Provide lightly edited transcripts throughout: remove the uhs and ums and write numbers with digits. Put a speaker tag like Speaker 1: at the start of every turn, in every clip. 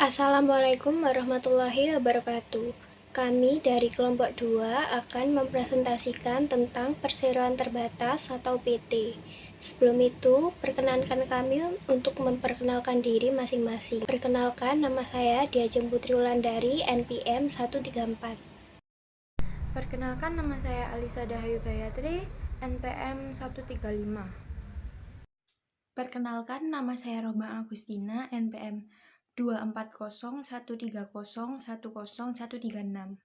Speaker 1: Assalamualaikum warahmatullahi wabarakatuh. Kami dari kelompok 2 akan mempresentasikan tentang perseroan terbatas atau PT. Sebelum itu, perkenankan kami untuk memperkenalkan diri masing-masing. Perkenalkan, nama saya Diajeng Putri Wulandari, NPM 134.
Speaker 2: Perkenalkan, nama saya Alisa Dahayu Gayatri, NPM 135.
Speaker 3: Perkenalkan, nama saya Roba Agustina, NPM 2401301010136.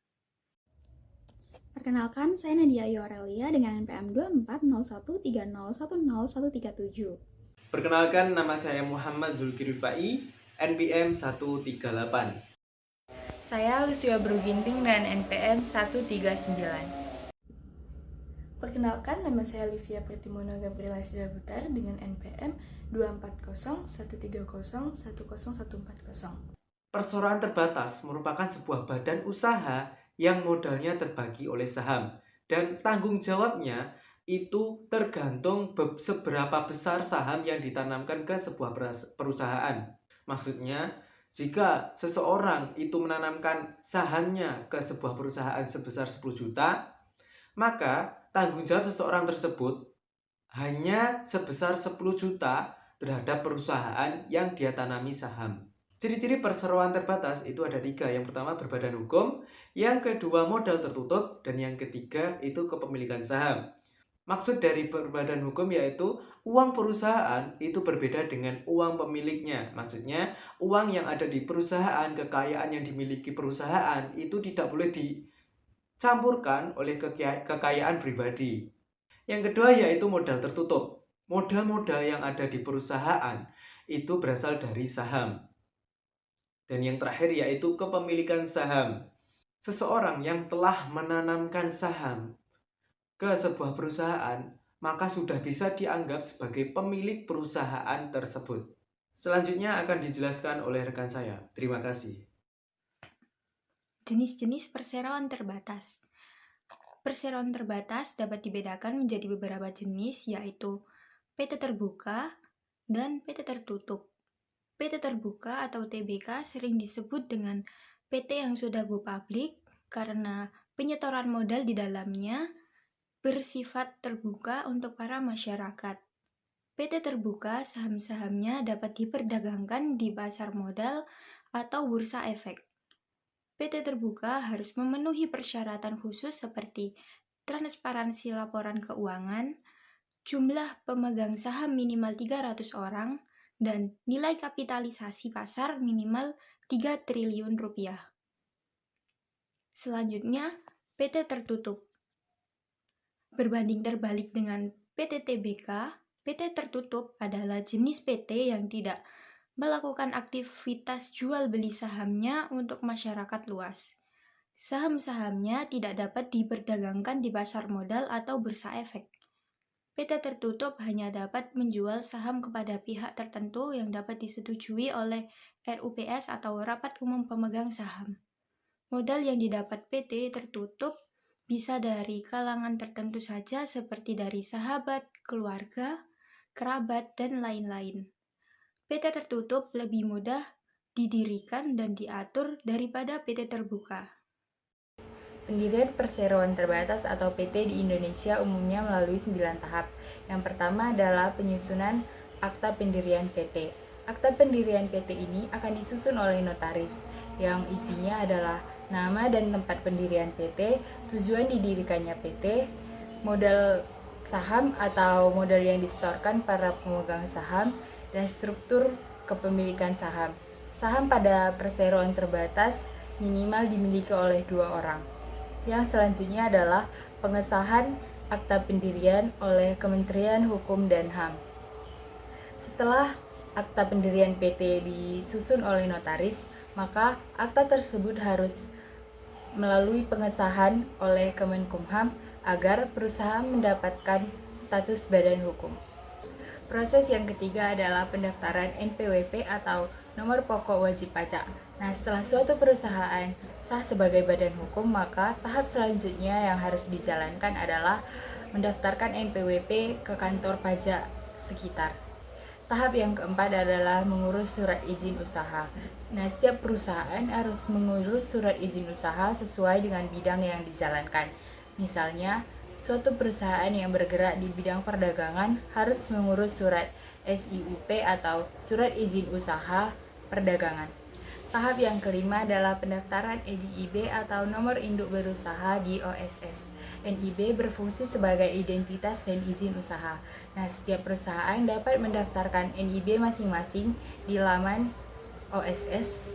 Speaker 4: Perkenalkan, saya Nadia Ayu Aurelia dengan NPM 240130101337.
Speaker 5: Perkenalkan, nama saya Muhammad Zulkifli Rifai, NPM 138.
Speaker 6: Saya Lucia Bruginting dengan NPM 139.
Speaker 7: Perkenalkan, nama saya Livia Pertimona Gabriela Sidabutar dengan NPM 24013010140.
Speaker 5: Perseroan terbatas merupakan sebuah badan usaha yang modalnya terbagi oleh saham dan tanggung jawabnya itu tergantung seberapa besar saham yang ditanamkan ke sebuah perusahaan. Maksudnya, jika seseorang itu menanamkan sahamnya ke sebuah perusahaan sebesar 10 juta, maka tanggung jawab seseorang tersebut hanya sebesar 10 juta terhadap perusahaan yang dia tanami saham. Ciri-ciri perseroan terbatas itu ada 3. Yang pertama, berbadan hukum. Yang kedua, modal tertutup. Dan yang ketiga, itu kepemilikan saham. Maksud dari berbadan hukum yaitu uang perusahaan itu berbeda dengan uang pemiliknya. Maksudnya, uang yang ada di perusahaan, kekayaan yang dimiliki perusahaan itu tidak boleh dicampurkan oleh kekayaan pribadi. Yang kedua yaitu modal tertutup. Modal-modal yang ada di perusahaan itu berasal dari saham. Dan yang terakhir yaitu kepemilikan saham. Seseorang yang telah menanamkan saham ke sebuah perusahaan, maka sudah bisa dianggap sebagai pemilik perusahaan tersebut. Selanjutnya akan dijelaskan oleh rekan saya. Terima kasih.
Speaker 3: Jenis-jenis perseroan terbatas. Perseroan terbatas dapat dibedakan menjadi beberapa jenis, yaitu PT terbuka dan PT tertutup. PT terbuka atau TBK sering disebut dengan PT yang sudah go public karena penyetoran modal di dalamnya bersifat terbuka untuk para masyarakat. PT terbuka saham-sahamnya dapat diperdagangkan di pasar modal atau bursa efek. PT terbuka harus memenuhi persyaratan khusus seperti transparansi laporan keuangan, jumlah pemegang saham minimal 300 orang, dan nilai kapitalisasi pasar minimal 3 triliun rupiah. Selanjutnya, PT tertutup. Berbanding terbalik dengan PT TBK, PT tertutup adalah jenis PT yang tidak melakukan aktivitas jual beli sahamnya untuk masyarakat luas. Saham-sahamnya tidak dapat diperdagangkan di pasar modal atau bursa efek. PT tertutup hanya dapat menjual saham kepada pihak tertentu yang dapat disetujui oleh RUPS atau Rapat Umum Pemegang Saham. Modal yang didapat PT tertutup bisa dari kalangan tertentu saja seperti dari sahabat, keluarga, kerabat, dan lain-lain. PT tertutup lebih mudah didirikan dan diatur daripada PT terbuka.
Speaker 6: Pendirian perseroan terbatas atau PT di Indonesia umumnya melalui 9 tahap. Yang pertama adalah penyusunan Akta Pendirian PT. Akta Pendirian PT ini akan disusun oleh notaris, yang isinya adalah nama dan tempat pendirian PT, tujuan didirikannya PT, modal saham atau modal yang disetorkan para pemegang saham, dan struktur kepemilikan saham. Saham pada perseroan terbatas minimal dimiliki oleh 2 orang. Yang selanjutnya adalah pengesahan Akta Pendirian oleh Kementerian Hukum dan HAM. Setelah Akta Pendirian PT disusun oleh notaris, maka akta tersebut harus melalui pengesahan oleh Kemenkumham agar perusahaan mendapatkan status badan hukum. Proses yang ketiga adalah pendaftaran NPWP atau nomor pokok wajib pajak. Nah, setelah suatu perusahaan sah sebagai badan hukum, maka tahap selanjutnya yang harus dijalankan adalah mendaftarkan NPWP ke kantor pajak sekitar. Tahap yang keempat adalah mengurus surat izin usaha. Nah, setiap perusahaan harus mengurus surat izin usaha sesuai dengan bidang yang dijalankan. Misalnya, suatu perusahaan yang bergerak di bidang perdagangan harus mengurus surat SIUP atau surat izin usaha perdagangan. Tahap yang kelima adalah pendaftaran NIB atau nomor induk berusaha di OSS. NIB berfungsi sebagai identitas dan izin usaha. Nah, setiap perusahaan dapat mendaftarkan NIB masing-masing di laman OSS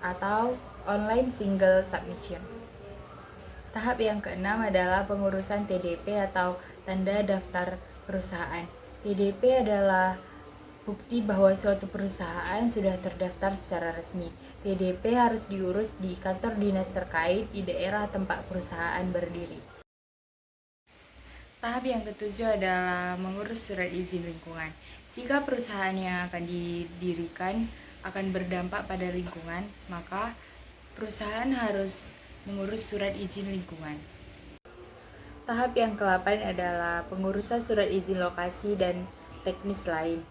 Speaker 6: atau Online Single Submission. Tahap yang keenam adalah pengurusan TDP atau Tanda Daftar Perusahaan. TDP adalah bukti bahwa suatu perusahaan sudah terdaftar secara resmi. TDP harus diurus di kantor dinas terkait di daerah tempat perusahaan berdiri. Tahap yang ketujuh adalah mengurus surat izin lingkungan. Jika perusahaan yang akan didirikan akan berdampak pada lingkungan, maka perusahaan harus mengurus surat izin lingkungan. Tahap yang ke-8 adalah pengurusan surat izin lokasi dan teknis lain.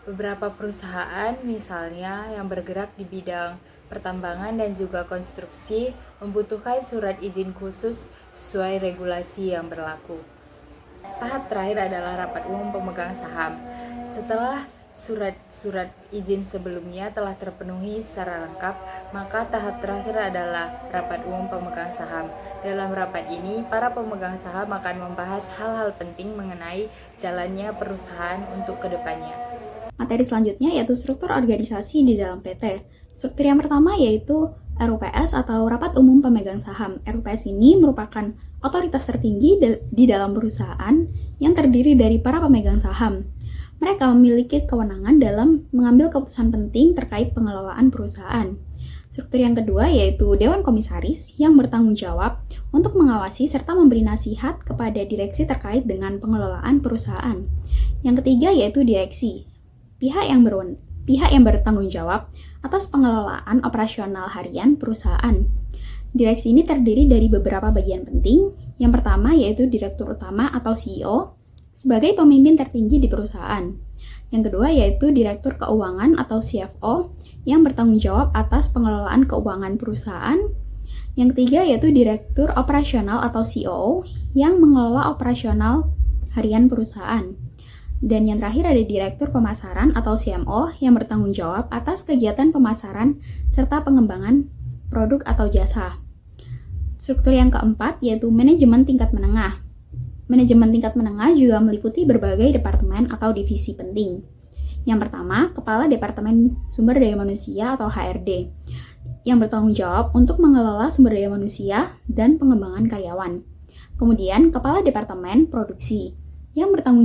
Speaker 6: Beberapa perusahaan, misalnya yang bergerak di bidang pertambangan dan juga konstruksi, membutuhkan surat izin khusus sesuai regulasi yang berlaku. Tahap terakhir adalah rapat umum pemegang saham. Setelah surat-surat izin sebelumnya telah terpenuhi secara lengkap, maka tahap terakhir adalah rapat umum pemegang saham. Dalam rapat ini, para pemegang saham akan membahas hal-hal penting mengenai jalannya perusahaan untuk kedepannya.
Speaker 4: Materi selanjutnya yaitu struktur organisasi di dalam PT. Struktur yang pertama yaitu RUPS atau Rapat Umum Pemegang Saham. RUPS ini merupakan otoritas tertinggi di dalam perusahaan yang terdiri dari para pemegang saham. Mereka memiliki kewenangan dalam mengambil keputusan penting terkait pengelolaan perusahaan. Struktur yang kedua yaitu Dewan Komisaris yang bertanggung jawab untuk mengawasi serta memberi nasihat kepada direksi terkait dengan pengelolaan perusahaan. Yang ketiga yaitu Direksi, pihak yang bertanggung jawab atas pengelolaan operasional harian perusahaan. Direksi ini terdiri dari beberapa bagian penting. Yang pertama yaitu Direktur Utama atau CEO sebagai pemimpin tertinggi di perusahaan. Yang kedua yaitu Direktur Keuangan atau CFO yang bertanggung jawab atas pengelolaan keuangan perusahaan. Yang ketiga yaitu Direktur Operasional atau COO yang mengelola operasional harian perusahaan. Dan yang terakhir ada Direktur Pemasaran atau CMO yang bertanggung jawab atas kegiatan pemasaran serta pengembangan produk atau jasa. Struktur yang keempat yaitu Manajemen Tingkat Menengah. Manajemen tingkat menengah juga meliputi berbagai departemen atau divisi penting. Yang pertama, Kepala Departemen Sumber Daya Manusia atau HRD, yang bertanggung jawab untuk mengelola sumber daya manusia dan pengembangan karyawan. Kemudian, Kepala Departemen Produksi, yang bertanggung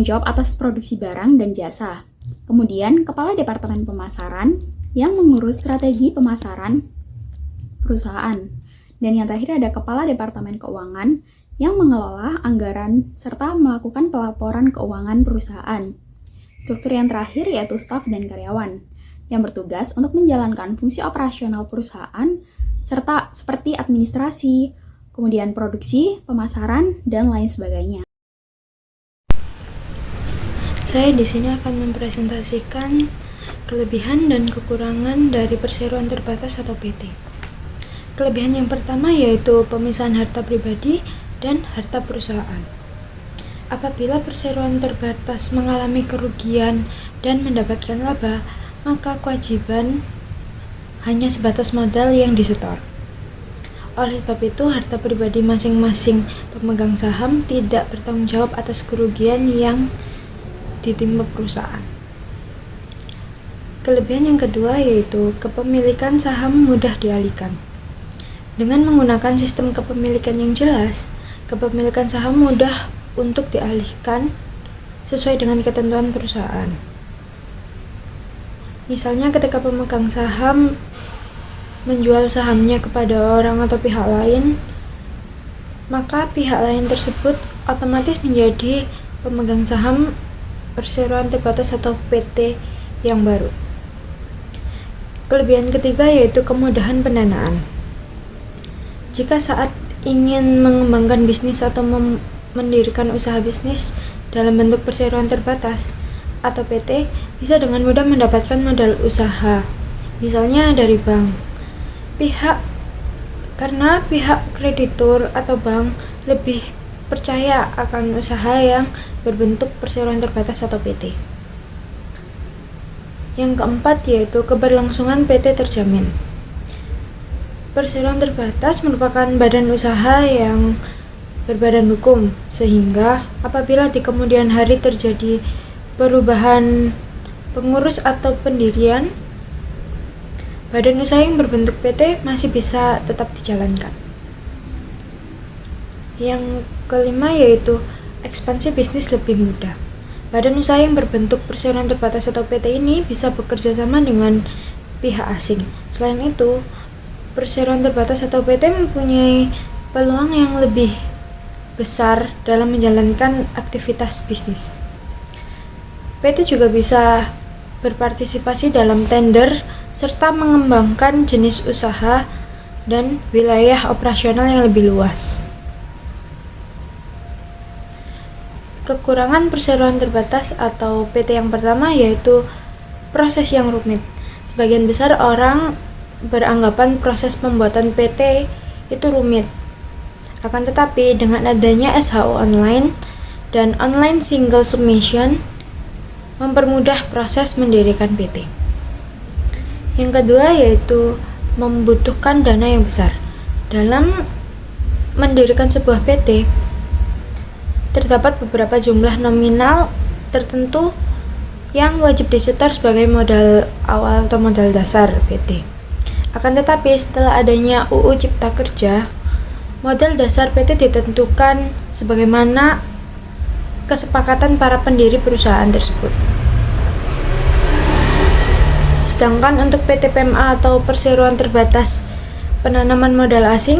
Speaker 4: jawab atas produksi barang dan jasa. Kemudian, Kepala Departemen Pemasaran, yang mengurus strategi pemasaran perusahaan. Dan yang terakhir ada Kepala Departemen Keuangan yang mengelola anggaran serta melakukan pelaporan keuangan perusahaan. Struktur yang terakhir yaitu staf dan karyawan yang bertugas untuk menjalankan fungsi operasional perusahaan serta seperti administrasi, kemudian produksi, pemasaran, dan lain sebagainya.
Speaker 2: Saya di sini akan mempresentasikan kelebihan dan kekurangan dari perseroan terbatas atau PT. Kelebihan yang pertama yaitu pemisahan harta pribadi dan harta perusahaan. Apabila perseroan terbatas mengalami kerugian dan mendapatkan laba, maka kewajiban hanya sebatas modal yang disetor. Oleh sebab itu, harta pribadi masing-masing pemegang saham tidak bertanggung jawab atas kerugian yang ditimpa perusahaan. Kelebihan yang kedua yaitu kepemilikan saham mudah dialihkan. Dengan menggunakan sistem kepemilikan yang jelas, kepemilikan saham mudah untuk dialihkan sesuai dengan ketentuan perusahaan. Misalnya ketika pemegang saham menjual sahamnya kepada orang atau pihak lain, maka pihak lain tersebut otomatis menjadi pemegang saham perseroan terbatas atau PT yang baru. Kelebihan ketiga yaitu kemudahan pendanaan. Jika saat ingin mengembangkan bisnis atau mendirikan usaha bisnis dalam bentuk perseroan terbatas atau PT bisa dengan mudah mendapatkan modal usaha, misalnya dari bank. Karena pihak kreditur atau bank lebih percaya akan usaha yang berbentuk perseroan terbatas atau PT. Yang keempat yaitu keberlangsungan PT terjamin. Perseroan terbatas merupakan badan usaha yang berbadan hukum, sehingga apabila di kemudian hari terjadi perubahan pengurus atau pendirian, badan usaha yang berbentuk PT masih bisa tetap dijalankan. Yang kelima yaitu ekspansi bisnis lebih mudah. Badan usaha yang berbentuk perseroan terbatas atau PT ini bisa bekerja sama dengan pihak asing. Selain itu, perseroan terbatas atau PT mempunyai peluang yang lebih besar dalam menjalankan aktivitas bisnis. PT juga bisa berpartisipasi dalam tender serta mengembangkan jenis usaha dan wilayah operasional yang lebih luas. Kekurangan perseroan terbatas atau PT yang pertama yaitu proses yang rumit. Sebagian besar orang beranggapan proses pembuatan PT itu rumit. Akan tetapi dengan adanya SHO online dan online single submission mempermudah proses mendirikan PT. Yang kedua yaitu membutuhkan dana yang besar. Dalam mendirikan sebuah PT terdapat beberapa jumlah nominal tertentu yang wajib disetor sebagai modal awal atau modal dasar PT. Akan tetapi setelah adanya UU Cipta Kerja, modal dasar PT ditentukan sebagaimana kesepakatan para pendiri perusahaan tersebut. Sedangkan untuk PT PMA atau perseroan terbatas penanaman modal asing,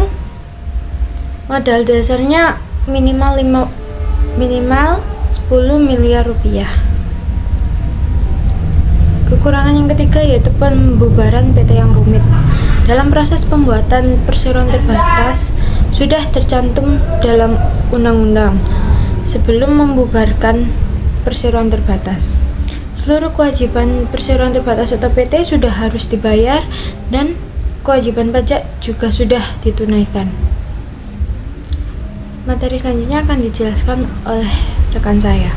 Speaker 2: modal dasarnya minimal 10 miliar rupiah. Kekurangan yang ketiga yaitu pembubaran PT yang rumit. Dalam proses pembuatan perseroan terbatas sudah tercantum dalam undang-undang sebelum membubarkan perseroan terbatas. Seluruh kewajiban perseroan terbatas atau PT sudah harus dibayar dan kewajiban pajak juga sudah ditunaikan. Materi selanjutnya akan dijelaskan oleh rekan saya.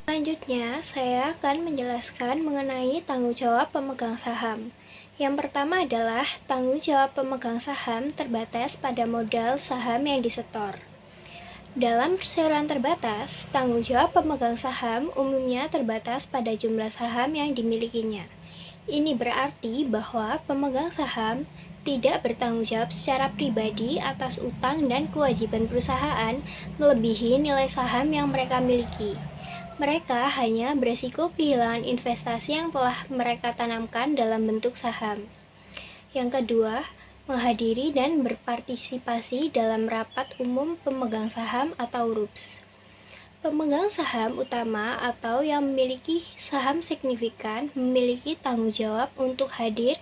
Speaker 1: Selanjutnya, saya akan menjelaskan mengenai tanggung jawab pemegang saham. Yang pertama adalah tanggung jawab pemegang saham terbatas pada modal saham yang disetor. Dalam perseroan terbatas, tanggung jawab pemegang saham umumnya terbatas pada jumlah saham yang dimilikinya. Ini berarti bahwa pemegang saham tidak bertanggung jawab secara pribadi atas utang dan kewajiban perusahaan melebihi nilai saham yang mereka miliki. Mereka hanya beresiko kehilangan investasi yang telah mereka tanamkan dalam bentuk saham. Yang kedua, menghadiri dan berpartisipasi dalam rapat umum pemegang saham atau RUPS. Pemegang saham utama atau yang memiliki saham signifikan memiliki tanggung jawab untuk hadir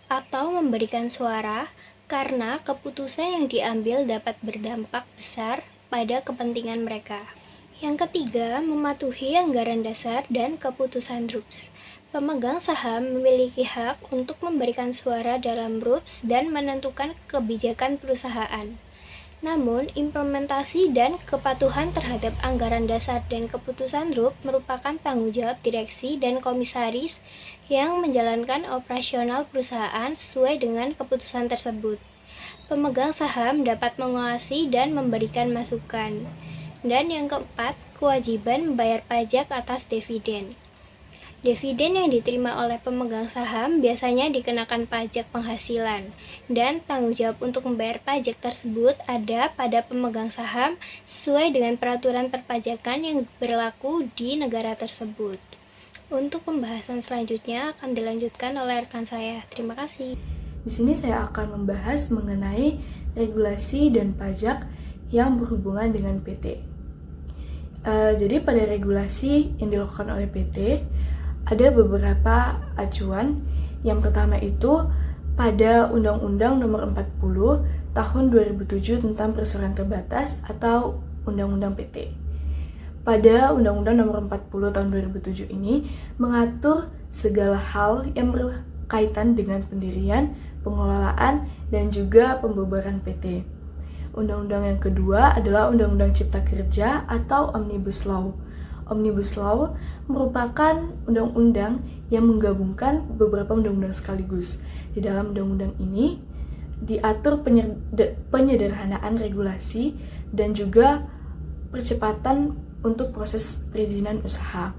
Speaker 1: atau memberikan suara karena keputusan yang diambil dapat berdampak besar pada kepentingan mereka. Yang ketiga, mematuhi anggaran dasar dan keputusan RUPS. Pemegang saham memiliki hak untuk memberikan suara dalam RUPS dan menentukan kebijakan perusahaan. Namun, implementasi dan kepatuhan terhadap anggaran dasar dan keputusan RUPS merupakan tanggung jawab direksi dan komisaris yang menjalankan operasional perusahaan sesuai dengan keputusan tersebut. Pemegang saham dapat mengawasi dan memberikan masukan. Dan yang keempat, kewajiban membayar pajak atas dividen. Dividen yang diterima oleh pemegang saham biasanya dikenakan pajak penghasilan, dan tanggung jawab untuk membayar pajak tersebut ada pada pemegang saham sesuai dengan peraturan perpajakan yang berlaku di negara tersebut. Untuk pembahasan selanjutnya akan dilanjutkan oleh rekan saya. Terima kasih.
Speaker 7: Di sini saya akan membahas mengenai regulasi dan pajak yang berhubungan dengan PT. Jadi pada regulasi yang dilakukan oleh PT ada beberapa acuan. Yang pertama itu pada Undang-Undang Nomor 40 Tahun 2007 tentang Perseroan Terbatas atau Undang-Undang PT. pada Undang-Undang Nomor 40 Tahun 2007 ini mengatur segala hal yang berkaitan dengan pendirian, pengelolaan, dan juga pembubaran PT. Undang-undang yang kedua adalah Undang-Undang Cipta Kerja atau Omnibus Law. Omnibus Law merupakan undang-undang yang menggabungkan beberapa undang-undang sekaligus. Di dalam undang-undang ini diatur penyederhanaan regulasi dan juga percepatan untuk proses perizinan usaha.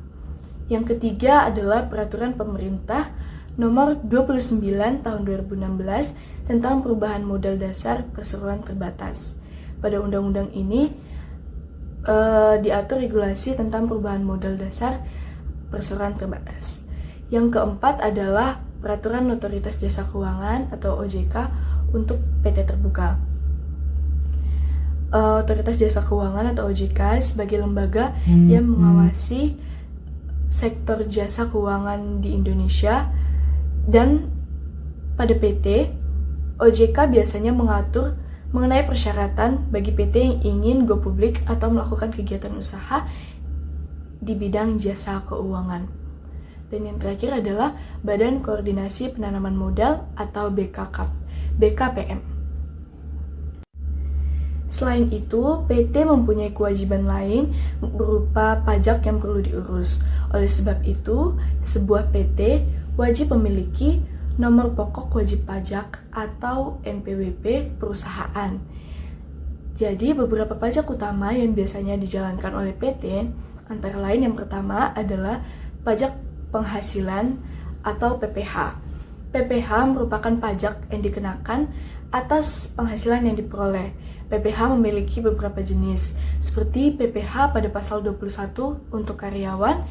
Speaker 7: Yang ketiga adalah Peraturan Pemerintah Nomor 29 Tahun 2016 tentang perubahan modal dasar perseroan terbatas. Pada undang-undang ini diatur regulasi tentang perubahan modal dasar perseroan terbatas. Yang keempat adalah Peraturan Otoritas Jasa Keuangan atau OJK untuk PT terbuka. Otoritas Jasa Keuangan atau OJK sebagai lembaga yang mengawasi sektor jasa keuangan di Indonesia, dan pada PT, OJK biasanya mengatur mengenai persyaratan bagi PT yang ingin go publik atau melakukan kegiatan usaha di bidang jasa keuangan. Dan yang terakhir adalah Badan Koordinasi Penanaman Modal atau BKPM. Selain itu, PT mempunyai kewajiban lain berupa pajak yang perlu diurus. Oleh sebab itu, sebuah PT wajib memiliki nomor pokok wajib pajak atau NPWP perusahaan. Jadi, beberapa pajak utama yang biasanya dijalankan oleh PT, antara lain yang pertama adalah pajak penghasilan atau PPH. PPH merupakan pajak yang dikenakan atas penghasilan yang diperoleh. PPH memiliki beberapa jenis, seperti PPH pada pasal 21 untuk karyawan,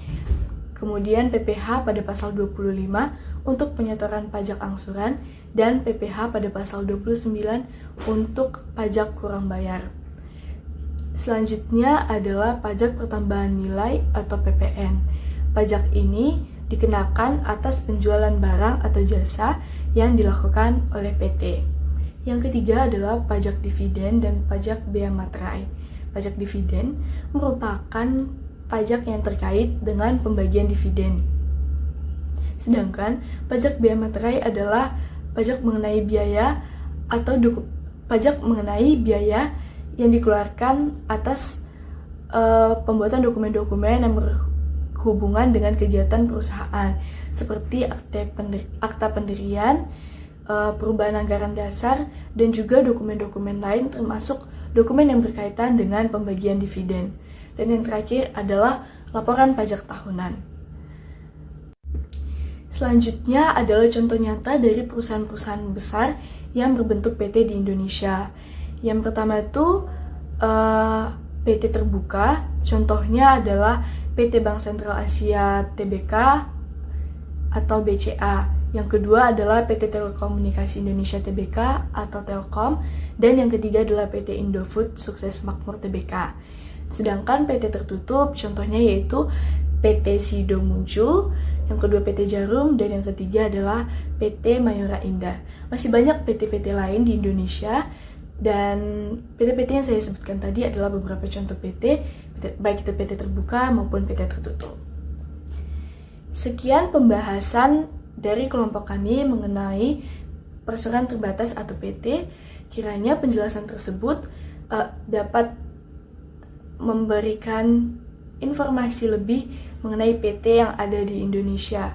Speaker 7: kemudian PPH pada pasal 25 untuk penyetoran pajak angsuran, dan PPH pada pasal 29 untuk pajak kurang bayar. Selanjutnya adalah pajak pertambahan nilai atau PPN. Pajak ini dikenakan atas penjualan barang atau jasa yang dilakukan oleh PT. Yang ketiga adalah pajak dividen dan pajak bea materai. Pajak dividen merupakan pajak yang terkait dengan pembagian dividen. Sedangkan pajak bea materai adalah pajak mengenai biaya atau pajak mengenai biaya yang dikeluarkan atas pembuatan dokumen-dokumen yang berhubungan dengan kegiatan perusahaan, seperti akta pendirian, perubahan anggaran dasar, dan juga dokumen-dokumen lain termasuk dokumen yang berkaitan dengan pembagian dividen. Dan yang terakhir adalah laporan pajak tahunan. Selanjutnya adalah contoh nyata dari perusahaan-perusahaan besar yang berbentuk PT di Indonesia. Yang pertama itu PT terbuka, contohnya adalah PT Bank Sentral Asia Tbk atau BCA. Yang kedua adalah PT Telekomunikasi Indonesia Tbk atau Telkom, dan yang ketiga adalah PT Indofood Sukses Makmur Tbk. Sedangkan PT tertutup contohnya yaitu PT Sido Muncul, yang kedua PT Jarum, dan yang ketiga adalah PT Mayora Indah. Masih banyak PT-PT lain di Indonesia, dan PT-PT yang saya sebutkan tadi adalah beberapa contoh PT, baik itu PT terbuka maupun PT tertutup. Sekian pembahasan dari kelompok kami mengenai perseroan terbatas atau PT. Kiranya penjelasan tersebut dapat memberikan informasi lebih mengenai PT yang ada di Indonesia.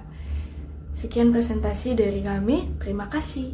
Speaker 7: Sekian presentasi dari kami, terima kasih.